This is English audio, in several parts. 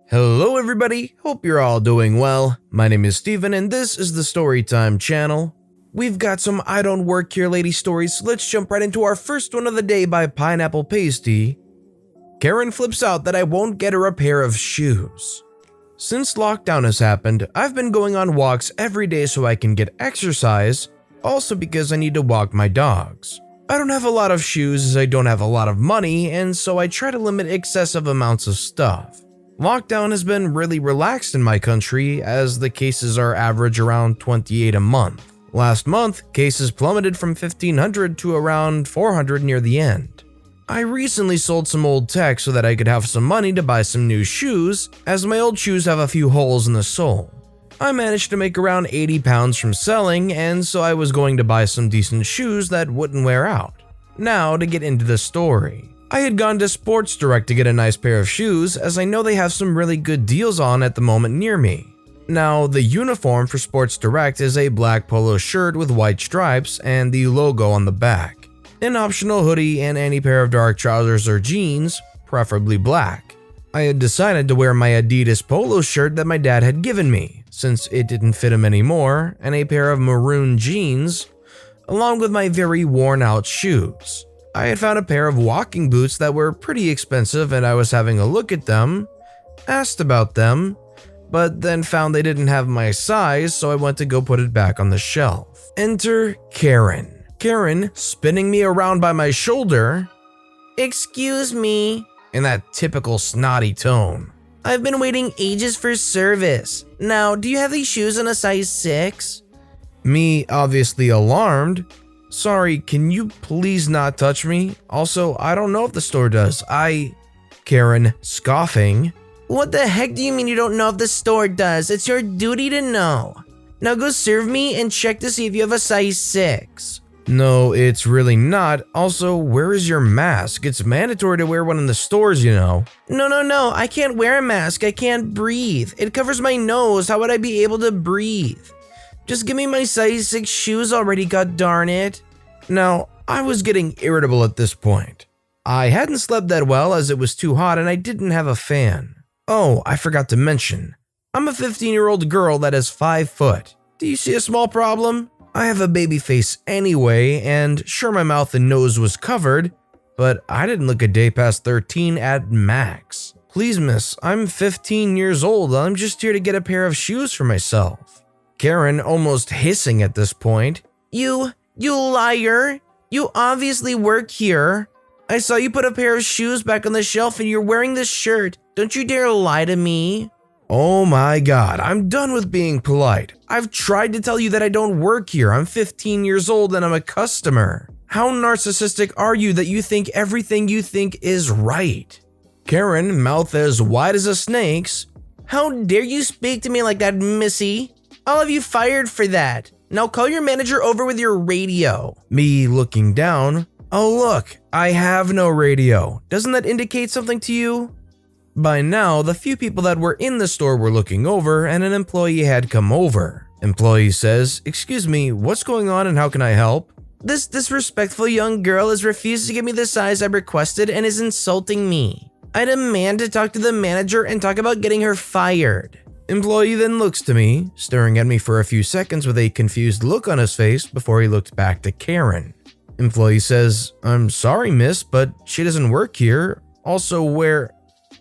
Hello everybody, hope you're all doing well. My name is Steven and this is the Storytime channel. We've got some I Don't Work Here Lady stories, so let's jump right into our first one of the day by PineapplePastie. Karen flips out that I won't get her a pair of shoes. Since lockdown has happened, I've been going on walks every day so I can get exercise, also because I need to walk my dogs. I don't have a lot of shoes as I don't have a lot of money, and so I try to limit excessive amounts of stuff. Lockdown has been really relaxed in my country as the cases are average around 28 a month. Last month, cases plummeted from 1,500 to around 400 near the end. I recently sold some old tech so that I could have some money to buy some new shoes, as my old shoes have a few holes in the sole. I managed to make around 80 pounds from selling, and so I was going to buy some decent shoes that wouldn't wear out. Now to get into the story. I had gone to Sports Direct to get a nice pair of shoes as I know they have some really good deals on at the moment near me. Now, the uniform for Sports Direct is a black polo shirt with white stripes and the logo on the back, an optional hoodie and any pair of dark trousers or jeans, preferably black. I had decided to wear my Adidas polo shirt that my dad had given me, since it didn't fit him anymore, and a pair of maroon jeans, along with my very worn out shoes. I had found a pair of walking boots that were pretty expensive and I was having a look at them, asked about them, but then found they didn't have my size, so I went to go put it back on the shelf. Enter Karen. Karen spinning me around by my shoulder. "Excuse me," in that typical snotty tone. "I've been waiting ages for service. Now, do you have these shoes in a size 6? Me, obviously alarmed. "Sorry, can you please not touch me? Also, I don't know if the store does. Karen, scoffing. "What the heck do you mean you don't know if the store does? It's your duty to know. Now go serve me and check to see if you have a size 6. "No, it's really not. Also, where is your mask? It's mandatory to wear one in the stores, you know." No, I can't wear a mask. I can't breathe. It covers my nose. How would I be able to breathe? Just give me my size 6 shoes already, god darn it." Now, I was getting irritable at this point. I hadn't slept that well as it was too hot and I didn't have a fan. Oh, I forgot to mention, I'm a 15-year-old girl that is 5 foot. Do you see a small problem? I have a baby face anyway, and sure my mouth and nose was covered, but I didn't look a day past 13 at max. Please miss, I'm 15 years old, I'm just here to get a pair of shoes for myself. Karen almost hissing at this point. You liar! You obviously work here. I saw you put a pair of shoes back on the shelf and you're wearing this shirt. Don't you dare lie to me." Oh my god, I'm done with being polite. I've tried to tell you that I don't work here. I'm 15 years old and I'm a customer. How narcissistic are you that you think everything you think is right? Karen, mouth as wide as a snake's. "How dare you speak to me like that, missy? I'll have you fired for that. Now call your manager over with your radio." Me looking down. "Oh look, I have no radio. Doesn't that indicate something to you?" By now, the few people that were in the store were looking over and an employee had come over. Employee says, "Excuse me, what's going on and how can I help?" "This disrespectful young girl has refused to give me the size I requested and is insulting me. I demand to talk to the manager and talk about getting her fired." Employee then looks to me, staring at me for a few seconds with a confused look on his face before he looked back to Karen. Employee says, "I'm sorry, miss, but she doesn't work here. Also, where—"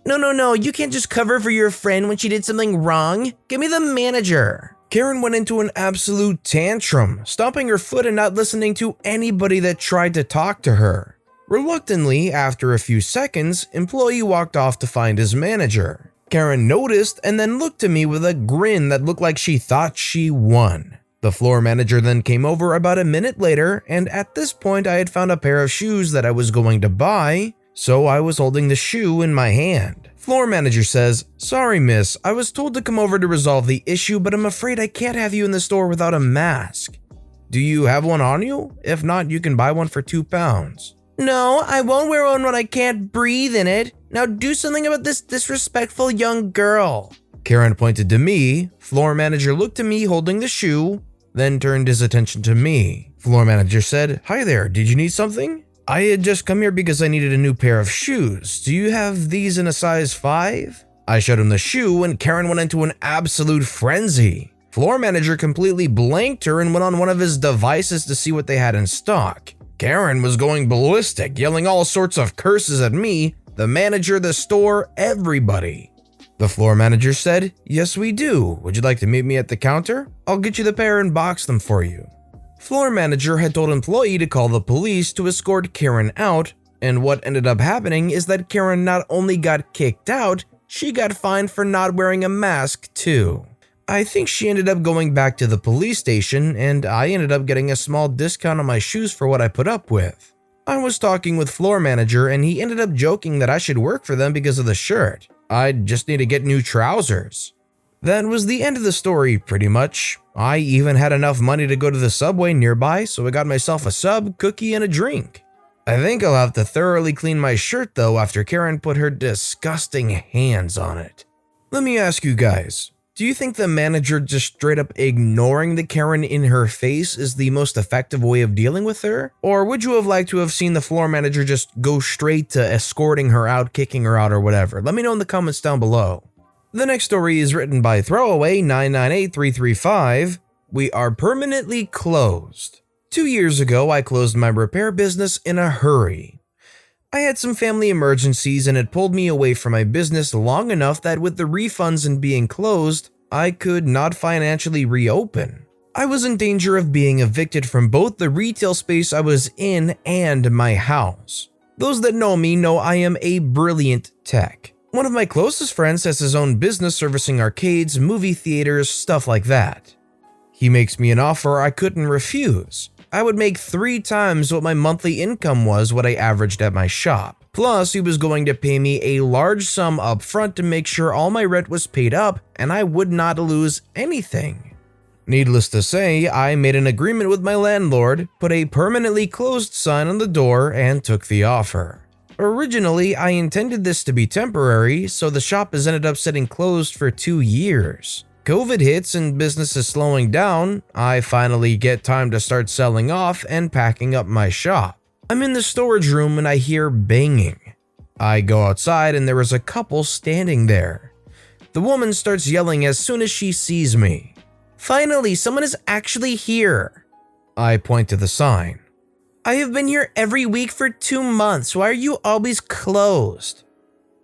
No, you can't just cover for your friend when she did something wrong. Give me the manager." Karen went into an absolute tantrum, stomping her foot and not listening to anybody that tried to talk to her. Reluctantly, after a few seconds, employee walked off to find his manager. Karen noticed and then looked at me with a grin that looked like she thought she won. The floor manager then came over about a minute later, and at this point I had found a pair of shoes that I was going to buy, so I was holding the shoe in my hand. Floor manager says, "Sorry miss, I was told to come over to resolve the issue, but I'm afraid I can't have you in the store without a mask. Do you have one on you? If not, you can buy one for £2. "No, I won't wear one when I can't breathe in it. Now do something about this disrespectful young girl." Karen pointed to me. Floor manager looked at me holding the shoe, then turned his attention to me. Floor manager said, "Hi there, did you need something?" "I had just come here because I needed a new pair of shoes. Do you have these in a size 5? I showed him the shoe and Karen went into an absolute frenzy. Floor manager completely blanked her and went on one of his devices to see what they had in stock. Karen was going ballistic, yelling all sorts of curses at me, the manager, the store, everybody. The floor manager said, "Yes, we do. Would you like to meet me at the counter? I'll get you the pair and box them for you." Floor manager had told employee to call the police to escort Karen out, and what ended up happening is that Karen not only got kicked out, she got fined for not wearing a mask too. I think she ended up going back to the police station, and I ended up getting a small discount on my shoes for what I put up with. I was talking with floor manager and he ended up joking that I should work for them because of the shirt. I just need to get new trousers. That was the end of the story pretty much. I even had enough money to go to the Subway nearby, so I got myself a sub, cookie, and a drink. I think I'll have to thoroughly clean my shirt though after Karen put her disgusting hands on it. Let me ask you guys, do you think the manager just straight up ignoring the Karen in her face is the most effective way of dealing with her? Or would you have liked to have seen the floor manager just go straight to escorting her out, kicking her out, or whatever? Let me know in the comments down below. The next story is written by Throwaway998335. We are permanently closed. 2 years ago, I closed my repair business in a hurry. I had some family emergencies and it pulled me away from my business long enough that with the refunds and being closed, I could not financially reopen. I was in danger of being evicted from both the retail space I was in and my house. Those that know me know I am a brilliant tech. One of my closest friends has his own business servicing arcades, movie theaters, stuff like that. He makes me an offer I couldn't refuse. I would make 3 times what my monthly income was what I averaged at my shop. Plus, he was going to pay me a large sum up front to make sure all my rent was paid up and I would not lose anything. Needless to say, I made an agreement with my landlord, put a permanently closed sign on the door, and took the offer. Originally, I intended this to be temporary, so the shop has ended up sitting closed for 2 years. COVID hits and business is slowing down. I finally get time to start selling off and packing up my shop. I'm in the storage room and I hear banging. I go outside and there is a couple standing there. The woman starts yelling as soon as she sees me. "Finally, someone is actually here." I point to the sign. "I have been here every week for 2 months. Why are you always closed?"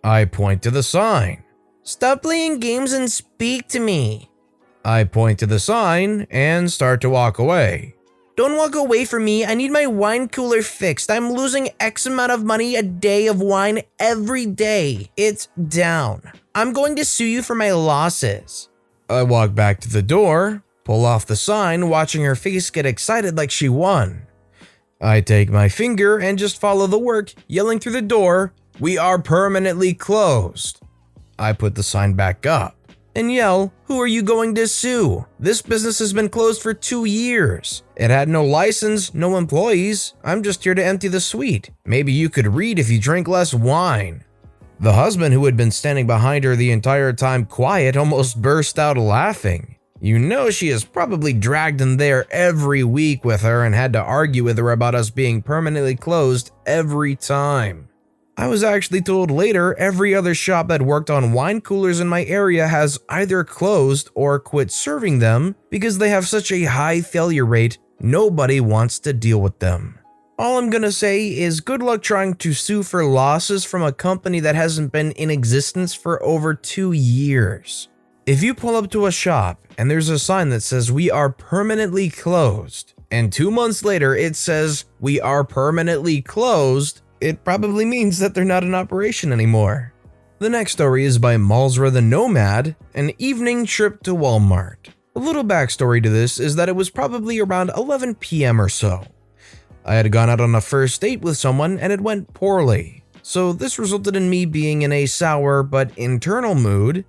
I point to the sign. "Stop playing games and speak to me." I point to the sign and start to walk away. "Don't walk away from me. I need my wine cooler fixed. I'm losing X amount of money a day of wine every day. It's down. I'm going to sue you for my losses." I walk back to the door, pull off the sign, watching her face get excited like she won. I take my finger and just follow the work, yelling through the door, "We are permanently closed." I put the sign back up and yell, "Who are you going to sue? This business has been closed for 2 years. It had no license, no employees. I'm just here to empty the suite. Maybe you could read if you drink less wine." The husband, who had been standing behind her the entire time quiet, almost burst out laughing. You know she is probably dragged in there every week with her and had to argue with her about us being permanently closed every time. I was actually told later every other shop that worked on wine coolers in my area has either closed or quit serving them because they have such a high failure rate, nobody wants to deal with them. All I'm gonna say is good luck trying to sue for losses from a company that hasn't been in existence for over 2 years. If you pull up to a shop and there's a sign that says "We are permanently closed," and 2 months later it says "We are permanently closed," it probably means that they're not in operation anymore. The next story is by MalzraTheNomad, an evening trip to Walmart. A little backstory to this is that it was probably around 11 p.m. or so. I had gone out on a first date with someone and it went poorly, so this resulted in me being in a sour but internal mood,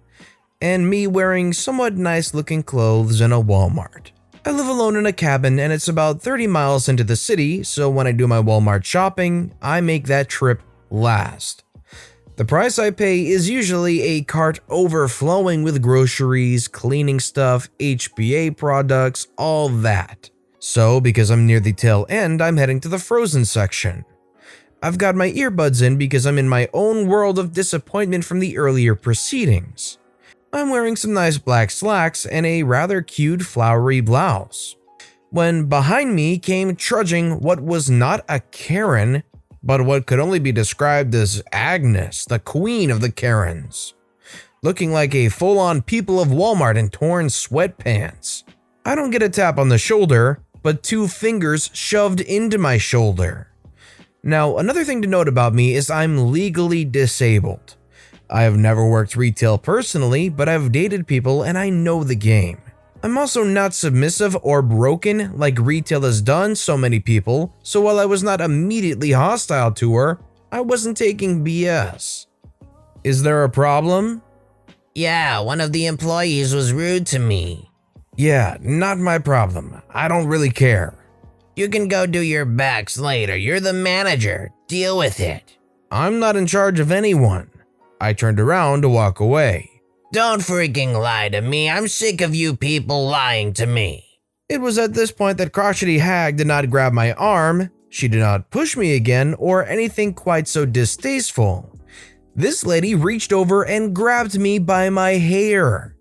and me wearing somewhat nice looking clothes in a Walmart. I live alone in a cabin and it's about 30 miles into the city, so when I do my Walmart shopping, I make that trip last. The price I pay is usually a cart overflowing with groceries, cleaning stuff, HBA products, all that. So because I'm near the tail end, I'm heading to the frozen section. I've got my earbuds in because I'm in my own world of disappointment from the earlier proceedings. I'm wearing some nice black slacks and a rather cute flowery blouse, when behind me came trudging what was not a Karen, but what could only be described as Agnes, the queen of the Karens, looking like a full-on People of Walmart in torn sweatpants. I don't get a tap on the shoulder, but 2 fingers shoved into my shoulder. Now, another thing to note about me is I'm legally disabled. I have never worked retail personally, but I've dated people and I know the game. I'm also not submissive or broken like retail has done so many people, so while I was not immediately hostile to her, I wasn't taking BS. Is there a problem? Yeah, one of the employees was rude to me. Yeah, not my problem. I don't really care. You can go do your backs later. You're the manager. Deal with it. I'm not in charge of anyone. I turned around to walk away. Don't freaking lie to me. I'm sick of you people lying to me. It was at this point that crotchety hag did not grab my arm, she did not push me again, or anything quite so distasteful. This lady reached over and grabbed me by my hair.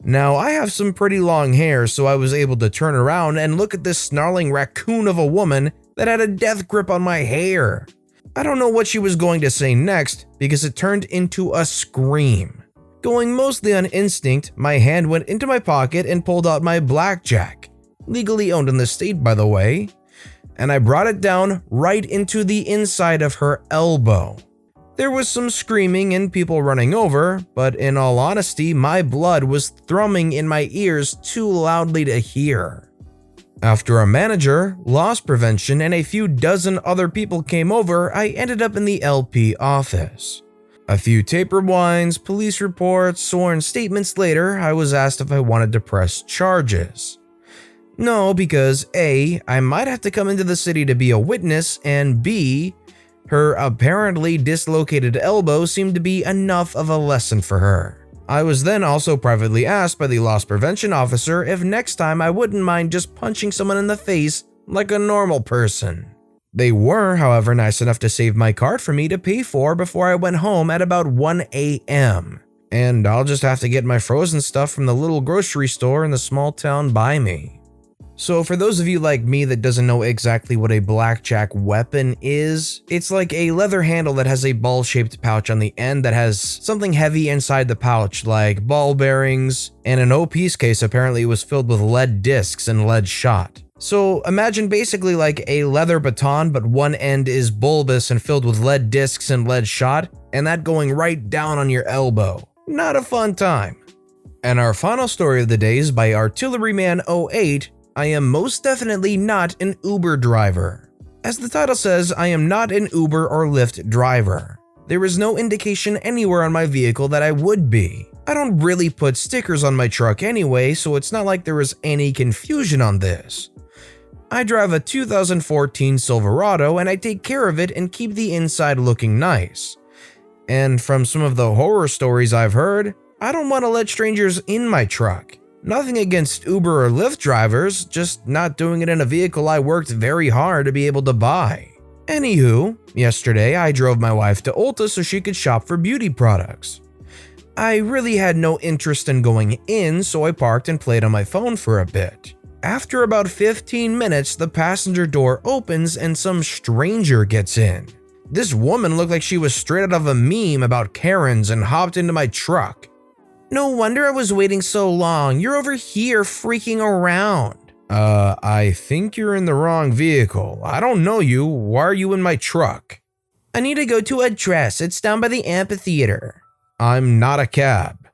Now, I have some pretty long hair, so I was able to turn around and look at this snarling raccoon of a woman that had a death grip on my hair. I don't know what she was going to say next because it turned into a scream. Going mostly on instinct, my hand went into my pocket and pulled out my blackjack, legally owned in the state by the way, and I brought it down right into the inside of her elbow. There was some screaming and people running over, but in all honesty, my blood was thrumming in my ears too loudly to hear. After a manager, loss prevention, and a few dozen other people came over, I ended up in the LP office. A few tape rewinds, police reports, sworn statements later, I was asked if I wanted to press charges. No, because A, I might have to come into the city to be a witness, and B, her apparently dislocated elbow seemed to be enough of a lesson for her. I was then also privately asked by the loss prevention officer if next time I wouldn't mind just punching someone in the face like a normal person. They were, however, nice enough to save my card for me to pay for before I went home at about 1 a.m. And I'll just have to get my frozen stuff from the little grocery store in the small town by me. So for those of you like me that doesn't know exactly what a blackjack weapon is, it's like a leather handle that has a ball-shaped pouch on the end that has something heavy inside the pouch like ball bearings, and an O-piece case apparently was filled with lead discs and lead shot. So imagine basically like a leather baton, but one end is bulbous and filled with lead discs and lead shot, and that going right down on your elbow. Not a fun time. And our final story of the day is by Artilleryman08. I am most definitely not an Uber driver. As the title says, I am not an Uber or Lyft driver. There is no indication anywhere on my vehicle that I would be. I don't really put stickers on my truck anyway, so it's not like there is any confusion on this. I drive a 2014 Silverado and I take care of it and keep the inside looking nice. And from some of the horror stories I've heard, I don't want to let strangers in my truck. Nothing against Uber or Lyft drivers, just not doing it in a vehicle I worked very hard to be able to buy. Anywho, yesterday I drove my wife to Ulta so she could shop for beauty products. I really had no interest in going in, so I parked and played on my phone for a bit. After about 15 minutes, the passenger door opens and some stranger gets in. This woman looked like she was straight out of a meme about Karens and hopped into my truck. No wonder I was waiting so long. You're over here freaking around. I think you're in the wrong vehicle. I don't know you. Why are you in my truck? I need to go to address. It's down by the amphitheater. I'm not a cab.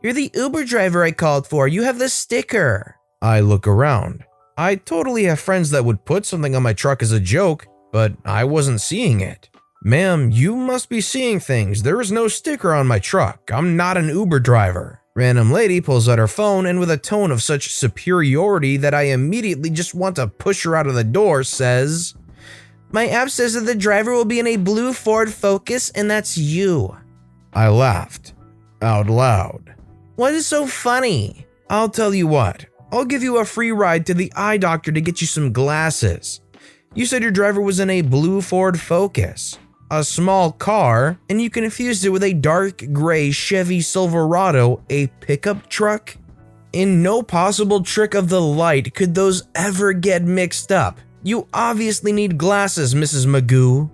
You're the Uber driver I called for. You have the sticker. I look around. I totally have friends that would put something on my truck as a joke, but I wasn't seeing it. Ma'am, you must be seeing things. There is no sticker on my truck. I'm not an Uber driver. Random lady pulls out her phone and with a tone of such superiority that I immediately just want to push her out of the door says, "My app says that the driver will be in a blue Ford Focus and that's you." I laughed. Out loud. What is so funny? I'll tell you what. I'll give you a free ride to the eye doctor to get you some glasses. You said your driver was in a blue Ford Focus, a small car, and you confused it with a dark gray Chevy Silverado, a pickup truck? In no possible trick of the light could those ever get mixed up. You obviously need glasses, Mrs. Magoo.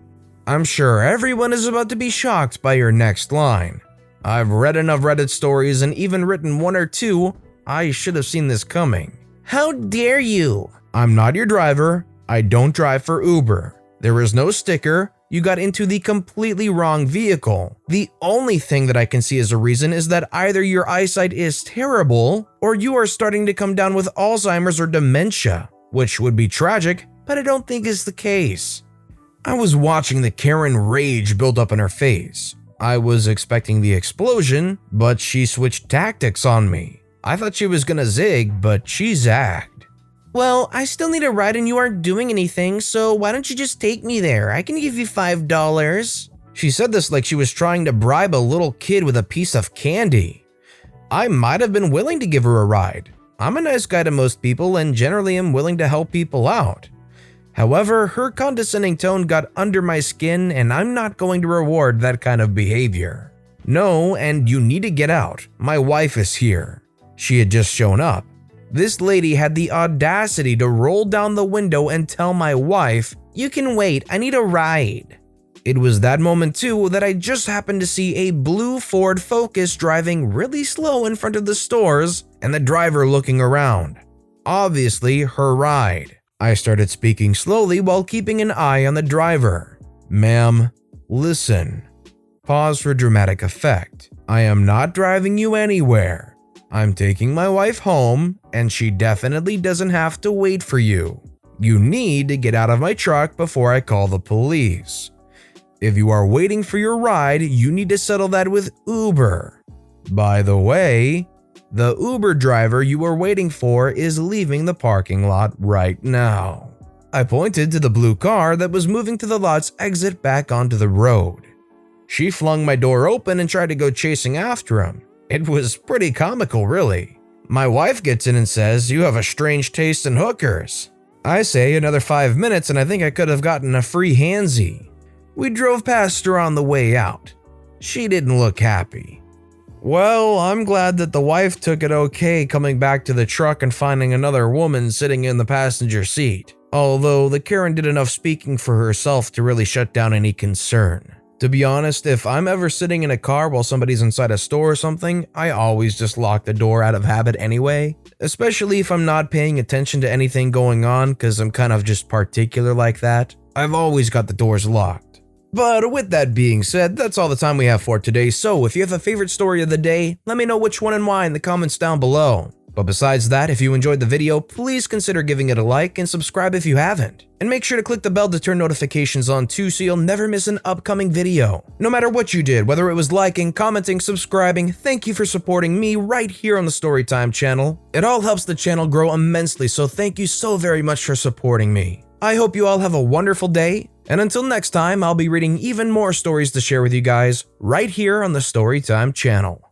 I'm sure everyone is about to be shocked by your next line. I've read enough Reddit stories and even written one or two. I should have seen this coming. How dare you? I'm not your driver. I don't drive for Uber. There is no sticker. You got into the completely wrong vehicle. The only thing that I can see as a reason is that either your eyesight is terrible or you are starting to come down with Alzheimer's or dementia, which would be tragic, but I don't think is the case. I was watching the Karen rage build up in her face. I was expecting the explosion, but she switched tactics on me. I thought she was gonna zig, but she zagged. Well, I still need a ride and you aren't doing anything, so why don't you just take me there? I can give you $5. She said this like she was trying to bribe a little kid with a piece of candy. I might have been willing to give her a ride. I'm a nice guy to most people and generally am willing to help people out. However, her condescending tone got under my skin and I'm not going to reward that kind of behavior. No, and you need to get out. My wife is here. She had just shown up. This lady had the audacity to roll down the window and tell my wife, "You can wait, I need a ride." It was that moment too that I just happened to see a blue Ford Focus driving really slow in front of the stores and the driver looking around. Obviously her ride. I started speaking slowly while keeping an eye on the driver. "Ma'am, listen." Pause for dramatic effect. "I am not driving you anywhere. I'm taking my wife home, and she definitely doesn't have to wait for you. You need to get out of my truck before I call the police. If you are waiting for your ride, you need to settle that with Uber. By the way, the Uber driver you are waiting for is leaving the parking lot right now." I pointed to the blue car that was moving to the lot's exit back onto the road. She flung my door open and tried to go chasing after him. It was pretty comical, really. My wife gets in and says, "You have a strange taste in hookers." I say another 5 minutes and I think I could have gotten a free handsy. We drove past her on the way out. She didn't look happy. Well, I'm glad that the wife took it okay coming back to the truck and finding another woman sitting in the passenger seat. Although the Karen did enough speaking for herself to really shut down any concern. To be honest, if I'm ever sitting in a car while somebody's inside a store or something, I always just lock the door out of habit anyway. Especially if I'm not paying attention to anything going on because I'm kind of just particular like that. I've always got the doors locked. But with that being said, that's all the time we have for today, so if you have a favorite story of the day, let me know which one and why in the comments down below. But besides that, if you enjoyed the video, please consider giving it a like and subscribe if you haven't. And make sure to click the bell to turn notifications on too so you'll never miss an upcoming video. No matter what you did, whether it was liking, commenting, subscribing, thank you for supporting me right here on the Storytime channel. It all helps the channel grow immensely, so thank you so very much for supporting me. I hope you all have a wonderful day, and until next time, I'll be reading even more stories to share with you guys right here on the Storytime channel.